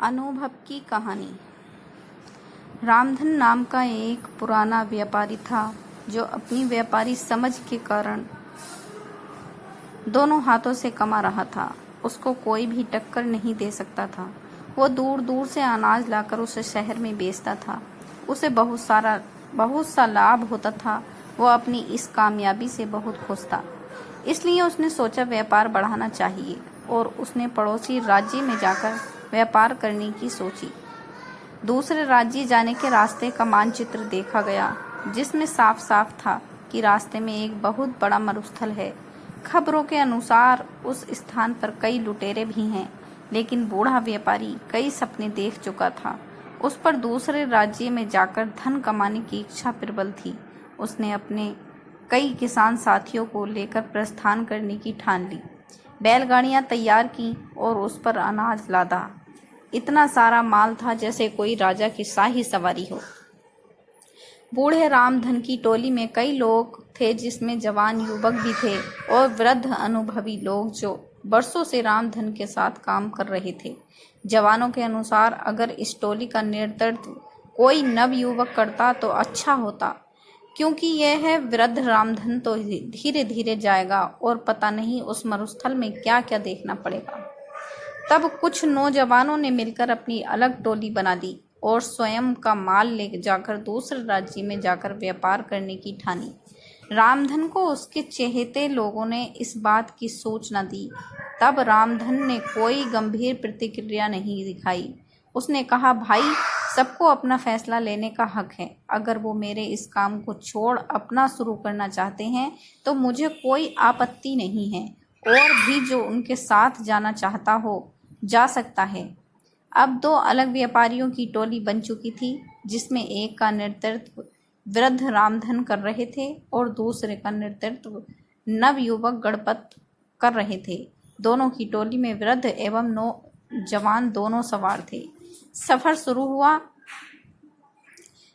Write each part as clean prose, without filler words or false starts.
अनुभव की कहानी। रामधन नाम का एक पुराना व्यापारी था जो अपनी व्यापारी समझ के कारण दोनों हाथों से कमा रहा था। उसको कोई भी टक्कर नहीं दे सकता था। वो दूर दूर से अनाज लाकर उसे शहर में बेचता था। उसे बहुत सा लाभ होता था। वो अपनी इस कामयाबी से बहुत खुश था। इसलिए उसने सोचा व्यापार बढ़ाना चाहिए और उसने पड़ोसी राज्य में जाकर व्यापार करने की सोची। दूसरे राज्य जाने के रास्ते का मानचित्र देखा गया, जिसमें साफ साफ था कि रास्ते में एक बहुत बड़ा मरुस्थल है। खबरों के अनुसार उस स्थान पर कई लुटेरे भी हैं, लेकिन बूढ़ा व्यापारी कई सपने देख चुका था। उस पर दूसरे राज्य में जाकर धन कमाने की इच्छा प्रबल थी। उसने अपने कई किसान साथियों को लेकर प्रस्थान करने की ठान ली। बैलगाड़ियां तैयार की और उस पर अनाज लादा। इतना सारा माल था जैसे कोई राजा की शाही सवारी हो। बूढ़े रामधन की टोली में कई लोग थे, जिसमें जवान युवक भी थे और वृद्ध अनुभवी लोग जो बरसों से रामधन के साथ काम कर रहे थे। जवानों के अनुसार अगर इस टोली का नेतृत्व कोई नव युवक करता तो अच्छा होता, क्योंकि यह है वृद्ध रामधन तो धीरे धीरे जाएगा और पता नहीं उस मरुस्थल में क्या क्या देखना पड़ेगा। तब कुछ नौजवानों ने मिलकर अपनी अलग टोली बना दी और स्वयं का माल ले जाकर दूसरे राज्य में जाकर व्यापार करने की ठानी। रामधन को उसके चहेते लोगों ने इस बात की सूचना दी। तब रामधन ने कोई गंभीर प्रतिक्रिया नहीं दिखाई। उसने कहा, भाई, सबको अपना फैसला लेने का हक है। अगर वो मेरे इस काम को छोड़ अपना शुरू करना चाहते हैं तो मुझे कोई आपत्ति नहीं है, और भी जो उनके साथ जाना चाहता हो जा सकता है। अब दो अलग व्यापारियों की टोली बन चुकी थी, जिसमें एक का नेतृत्व वृद्ध रामधन कर रहे थे और दूसरे का नेतृत्व नवयुवक गणपत कर रहे थे। दोनों की टोली में वृद्ध एवं नौजवान दोनों सवार थे। सफर शुरू हुआ।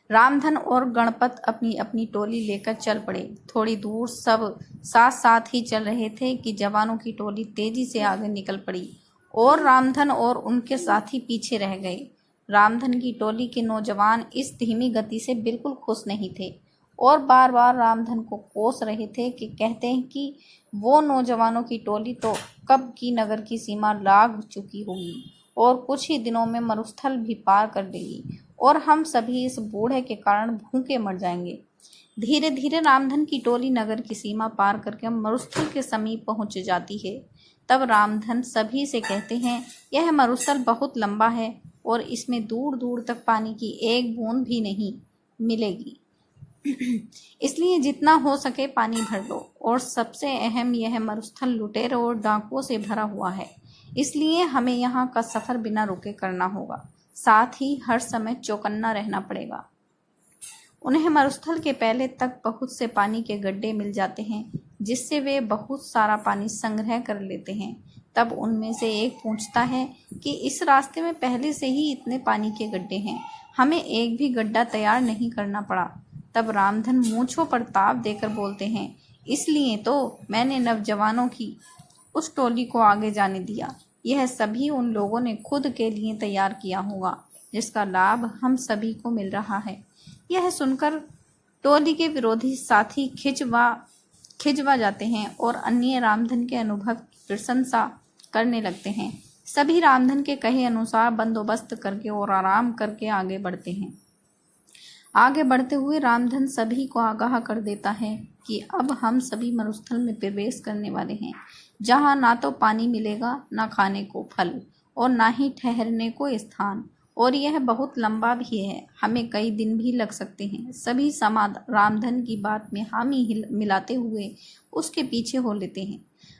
रामधन और गणपत अपनी अपनी टोली लेकर चल पड़े। थोड़ी दूर सब साथ साथ ही चल रहे थे कि जवानों की टोली तेजी से आगे निकल पड़ी और रामधन और उनके साथी पीछे रह गए। रामधन की टोली के नौजवान इस धीमी गति से बिल्कुल खुश नहीं थे और बार बार रामधन को कोस रहे थे कि कहते हैं कि वो नौजवानों की टोली तो कब की नगर की सीमा लाग चुकी होगी और कुछ ही दिनों में मरुस्थल भी पार कर लेगी और हम सभी इस बूढ़े के कारण भूखे मर जाएंगे। धीरे धीरे रामधन की टोली नगर की सीमा पार करके मरुस्थल के समीप पहुंच जाती है। तब रामधन सभी से कहते हैं, यह मरुस्थल बहुत लंबा है और इसमें दूर दूर तक पानी की एक बूंद भी नहीं मिलेगी। इसलिए जितना हो सके पानी भर लो। और सबसे अहम, यह मरुस्थल लुटेरों और डाकुओं से भरा हुआ है, इसलिए हमें यहाँ का सफर बिना रुके करना होगा। साथ ही हर समय चौकन्ना रहना पड़ेगा। उन्हें मरुस्थल के पहले तक बहुत से पानी के गड्ढे मिल जाते हैं, जिससे वे बहुत सारा पानी संग्रह कर लेते हैं। तब उनमें से एक पूछता है कि इस रास्ते में पहले से ही इतने पानी के गड्ढे हैं, हमें एक भी गड्ढा तैयार नहीं करना पड़ा। तब रामधन मूंछों पर ताव देकर बोलते हैं, इसलिए तो मैंने नवजवानों की उस टोली को आगे जाने दिया। यह सभी उन लोगों ने खुद के लिए तैयार किया होगा, जिसका लाभ हम सभी को मिल रहा है। यह सुनकर टोली के विरोधी साथी खिंचवा जाते हैं और अन्य रामधन के अनुभव की प्रशंसा करने लगते हैं। सभी रामधन के कहे अनुसार बंदोबस्त करके और आराम करके आगे बढ़ते हैं। आगे बढ़ते हुए रामधन सभी को आगाह कर देता है कि अब हम सभी मरुस्थल में प्रवेश करने वाले हैं, जहाँ ना तो पानी मिलेगा, ना खाने को फल और ना ही ठहरने को स्थान, और यह बहुत लंबा भी है, हमें कई दिन भी लग सकते हैं। सभी समाज रामधन की बात में हामी मिलाते हुए उसके पीछे हो लेते हैं।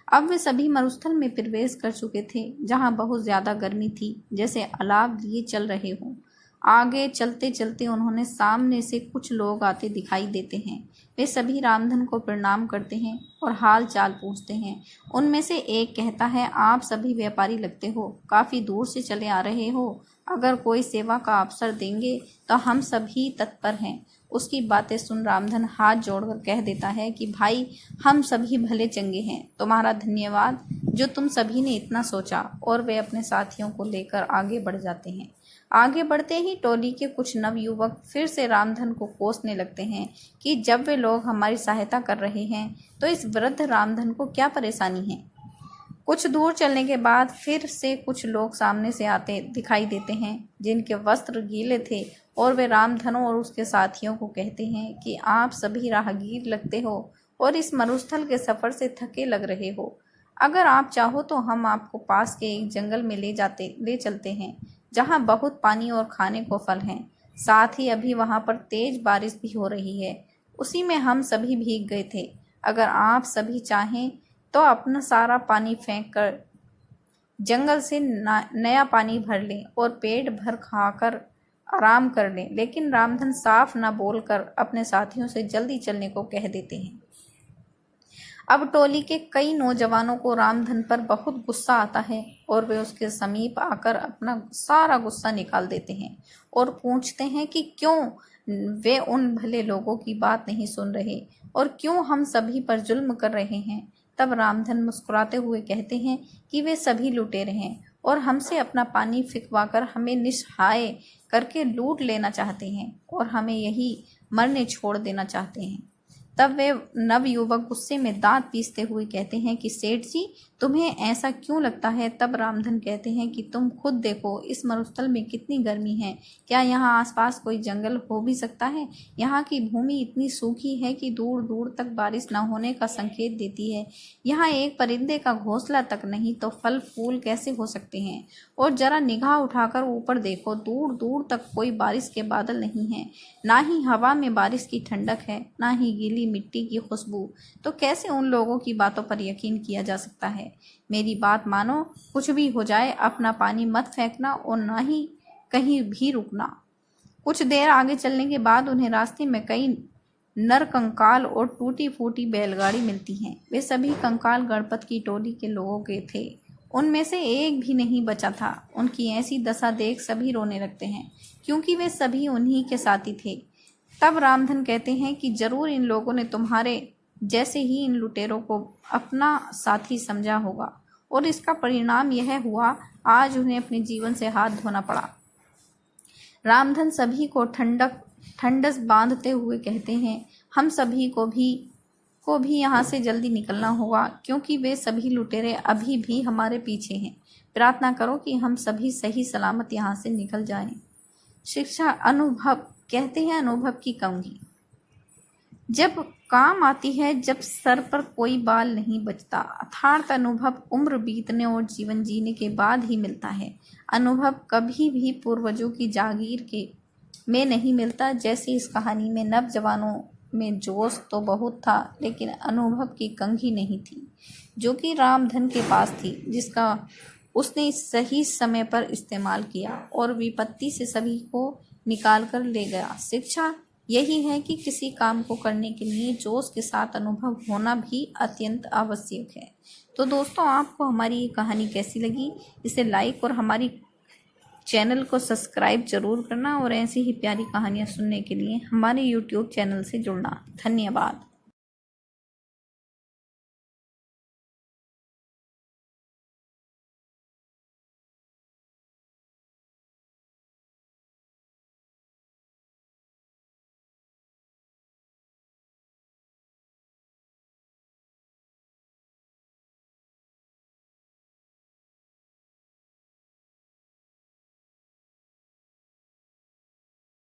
अब वे सभी मरुस्थल में प्रवेश कर चुके थे, जहाँ बहुत ज्यादा गर्मी थी, जैसे अलाव लिए चल रहे हों। आगे चलते चलते उन्होंने सामने से कुछ लोग आते दिखाई देते हैं। वे सभी रामधन को प्रणाम करते हैं और हाल चाल पूछते हैं। उनमें से एक कहता है, आप सभी व्यापारी लगते हो, काफी दूर से चले आ रहे हो, अगर कोई सेवा का अवसर देंगे तो हम सभी तत्पर हैं। उसकी बातें सुन रामधन हाथ जोड़कर कह देता है कि भाई, हम सभी भले चंगे हैं, तुम्हारा धन्यवाद जो तुम सभी ने इतना सोचा। और वे अपने साथियों को लेकर आगे बढ़ जाते हैं। आगे बढ़ते ही टोली के कुछ नवयुवक फिर से रामधन को कोसने लगते हैं कि जब वे लोग हमारी सहायता कर रहे हैं तो इस वृद्ध रामधन को क्या परेशानी है। कुछ दूर चलने के बाद फिर से कुछ लोग सामने से आते दिखाई देते हैं जिनके वस्त्र गीले थे, और वे रामधन और उसके साथियों को कहते हैं कि आप सभी राहगीर लगते हो और इस मरुस्थल के सफ़र से थके लग रहे हो। अगर आप चाहो तो हम आपको पास के एक जंगल में ले चलते हैं जहाँ बहुत पानी और खाने को फल हैं। साथ ही अभी वहाँ पर तेज बारिश भी हो रही है। उसी में हम सभी भीग गए थे। अगर आप सभी चाहें तो अपना सारा पानी फेंक कर जंगल से नया पानी भर लें और पेट भर खाकर आराम कर लें। लेकिन रामधन साफ न बोलकर अपने साथियों से जल्दी चलने को कह देते हैं। अब टोली के कई नौजवानों को रामधन पर बहुत गुस्सा आता है और वे उसके समीप आकर अपना सारा गुस्सा निकाल देते हैं और पूछते हैं कि क्यों वे उन भले लोगों की बात नहीं सुन रहे और क्यों हम सभी पर जुल्म कर रहे हैं। तब रामधन मुस्कुराते हुए कहते हैं कि वे सभी लुटेरे हैं और हमसे अपना पानी फिकवाकर हमें निस्सहाय करके लूट लेना चाहते हैं और हमें यही मरने छोड़ देना चाहते हैं। तब वे नवयुवक गुस्से में दांत पीसते हुए कहते हैं कि सेठ जी, तुम्हें ऐसा क्यों लगता है। तब रामधन कहते हैं कि तुम खुद देखो, इस मरुस्थल में कितनी गर्मी है। क्या यहाँ आसपास कोई जंगल हो भी सकता है। यहाँ की भूमि इतनी सूखी है कि दूर दूर तक बारिश न होने का संकेत देती है। यहाँ एक परिंदे का घोंसला तक नहीं तो फल फूल कैसे हो सकते हैं। और जरा निगाह उठाकर ऊपर देखो, दूर दूर तक कोई बारिश के बादल नहीं है। ना ही हवा में बारिश की ठंडक है, ना ही गीली मिट्टी की खुशबू। तो कैसे उन लोगों की बातों पर यकीन किया जा सकता है। मेरी बात मानो, कुछ भी हो जाए अपना पानी मत फेंकना और ना ही कहीं भी रुकना। कुछ देर आगे चलने के बाद उन्हें रास्ते में कई नर कंकाल और टूटी फूटी बैलगाड़ी मिलती हैं। वे सभी कंकाल गणपत की टोली के लोगों के थे। उनमें से एक भी नहीं बचा था। उनकी ऐसी दशा देख सभी रोने लगते हैं क्योंकि वे सभी उन्हीं के साथी थे। तब रामधन कहते हैं कि जरूर इन लोगों ने तुम्हारे जैसे ही इन लुटेरों को अपना साथी समझा होगा और इसका परिणाम यह हुआ, आज उन्हें अपने जीवन से हाथ धोना पड़ा। रामधन सभी को ठंडस बांधते हुए कहते हैं, हम सभी को भी यहाँ से जल्दी निकलना होगा क्योंकि वे सभी लुटेरे अभी भी हमारे पीछे हैं। प्रार्थना करो कि हम सभी सही सलामत यहाँ से निकल जाएं। शिक्षा अनुभव कहते हैं, अनुभव की कंघी जब काम आती है, जब सर पर कोई बाल नहीं बचता। अर्थात अनुभव उम्र बीतने और जीवन जीने के बाद ही मिलता है। अनुभव कभी भी पूर्वजों की जागीर में नहीं मिलता। जैसे इस कहानी में नवजवानों में जोश तो बहुत था, लेकिन अनुभव की कंघी नहीं थी जो कि रामधन के पास थी, जिसका उसने सही समय पर इस्तेमाल किया और विपत्ति से सभी को निकाल कर ले गया। शिक्षा यही है कि किसी काम को करने के लिए जोश के साथ अनुभव होना भी अत्यंत आवश्यक है। तो दोस्तों, आपको हमारी ये कहानी कैसी लगी, इसे लाइक और हमारी चैनल को सब्सक्राइब जरूर करना और ऐसी ही प्यारी कहानियाँ सुनने के लिए हमारे YouTube चैनल से जुड़ना। धन्यवाद।